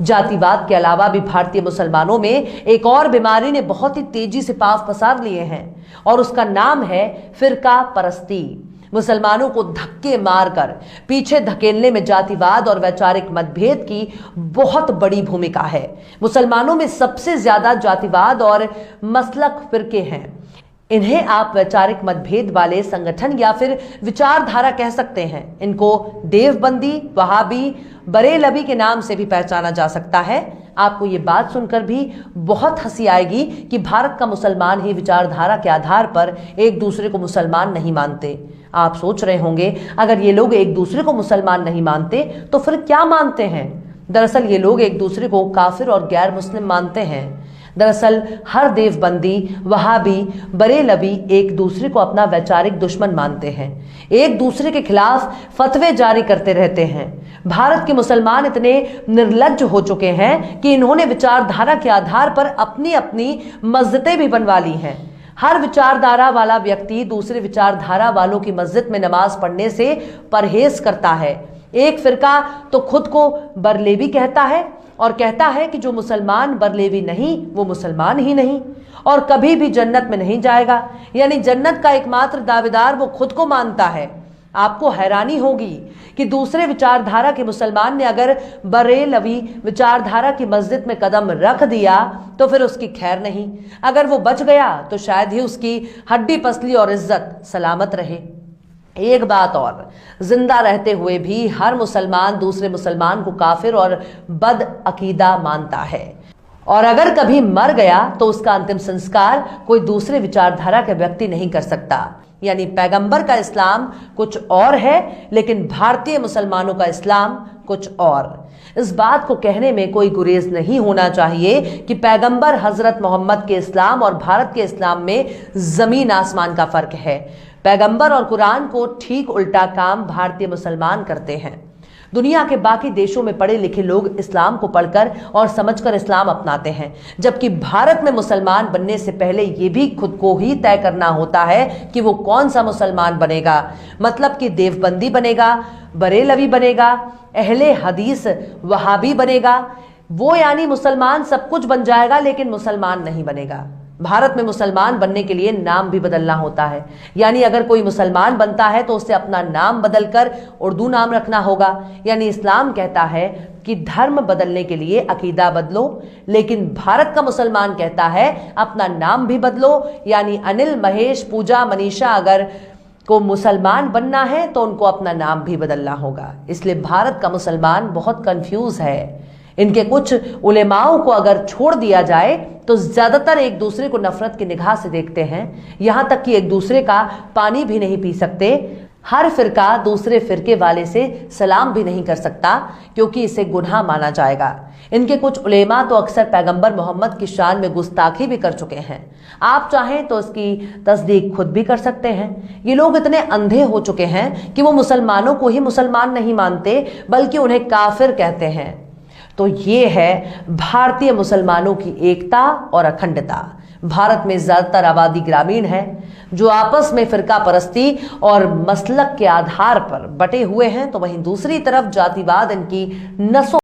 जातिवाद के अलावा भी भारतीय मुसलमानों में एक और बीमारी ने बहुत ही तेजी से पांव पसार लिए हैं और उसका नाम है फिरका परस्ती। मुसलमानों को धक्के मारकर पीछे धकेलने में जातिवाद और वैचारिक मतभेद की बहुत बड़ी भूमिका है। मुसलमानों में सबसे ज्यादा जातिवाद और मसलक फिरके हैं। इन्हें आप वैचारिक मतभेद वाले संगठन या फिर विचारधारा कह सकते हैं। इनको देवबंदी, वहाबी, बरेलवी के नाम से भी पहचाना जा सकता है। आपको ये बात सुनकर भी बहुत हंसी आएगी कि भारत का मुसलमान ही विचारधारा के आधार पर एक दूसरे को मुसलमान नहीं मानते। आप सोच रहे होंगे, अगर ये लोग एक दूसरे को मुसलमान नहीं मानते तो फिर क्या मानते हैं? दरअसल ये लोग एक दूसरे को काफिर और गैर मुस्लिम मानते हैं। दरअसल हर देवबंदी, वहाबी, बरेलवी एक दूसरे को अपना वैचारिक दुश्मन मानते हैं, एक दूसरे के खिलाफ फतवे जारी करते रहते हैं। भारत के मुसलमान इतने निर्लज्ज हो चुके हैं कि इन्होंने विचारधारा के आधार पर अपनी अपनी मस्जिदें भी बनवा ली हैं। हर विचारधारा वाला व्यक्ति दूसरे विचारधारा वालों की मस्जिद में नमाज पढ़ने से परहेज करता है। एक फिरका तो खुद को बरेलवी कहता है और कहता है कि जो मुसलमान बरेलवी नहीं वो मुसलमान ही नहीं और कभी भी जन्नत में नहीं जाएगा। यानी जन्नत का एकमात्र दावेदार वो खुद को मानता है। आपको हैरानी होगी कि दूसरे विचारधारा के मुसलमान ने अगर बरेलवी विचारधारा की मस्जिद में कदम रख दिया तो फिर उसकी खैर नहीं। अगर वो बच गया तो शायद ही उसकी हड्डी पसली और इज्जत सलामत रहे। एक बात और, जिंदा रहते हुए भी हर मुसलमान दूसरे मुसलमान को काफिर और बद अकीदा मानता है और अगर कभी मर गया तो उसका अंतिम संस्कार कोई दूसरे विचारधारा का व्यक्ति नहीं कर सकता। यानी पैगंबर का इस्लाम कुछ और है लेकिन भारतीय मुसलमानों का इस्लाम कुछ और। इस बात को कहने में कोई गुरेज नहीं होना चाहिए कि पैगंबर हजरत मोहम्मद के इस्लाम और भारत के इस्लाम में जमीन आसमान का फर्क है। पैगंबर और कुरान को ठीक उल्टा काम भारतीय मुसलमान करते हैं। दुनिया के बाकी देशों में पढ़े लिखे लोग इस्लाम को पढ़कर और समझकर इस्लाम अपनाते हैं, जबकि भारत में मुसलमान बनने से पहले ये भी खुद को ही तय करना होता है कि वो कौन सा मुसलमान बनेगा। मतलब कि देवबंदी बनेगा, बरेलवी बनेगा, अहले हदीस वहाबी बनेगा। वो यानी मुसलमान सब कुछ बन जाएगा लेकिन मुसलमान नहीं बनेगा। भारत में मुसलमान बनने के लिए नाम भी बदलना होता है। यानी अगर कोई मुसलमान बनता है तो उसे अपना नाम बदलकर उर्दू नाम रखना होगा। यानी इस्लाम कहता है कि धर्म बदलने के लिए अकीदा बदलो, लेकिन भारत का मुसलमान कहता है अपना नाम भी बदलो। यानी अनिल, महेश, पूजा, मनीषा अगर को मुसलमान बनना है तो उनको अपना नाम भी बदलना होगा। इसलिए भारत का मुसलमान बहुत कंफ्यूज है। इनके कुछ उलेमाओं को अगर छोड़ दिया जाए तो ज्यादातर एक दूसरे को नफरत की निगाह से देखते हैं, यहां तक कि एक दूसरे का पानी भी नहीं पी सकते। हर फिरका दूसरे फिरके वाले से सलाम भी नहीं कर सकता क्योंकि इसे गुनाह माना जाएगा। इनके कुछ उलेमा तो अक्सर पैगंबर मोहम्मद की शान में गुस्ताखी भी कर चुके हैं। आप चाहें तो इसकी तस्दीक खुद भी कर सकते हैं। ये लोग इतने अंधे हो चुके हैं कि वो मुसलमानों को ही मुसलमान नहीं मानते बल्कि उन्हें काफिर कहते हैं। तो ये है भारतीय मुसलमानों की एकता और अखंडता। भारत में ज्यादातर आबादी ग्रामीण है जो आपस में फिरका परस्ती और मसलक के आधार पर बटे हुए हैं, तो वहीं दूसरी तरफ जातिवाद इनकी नसों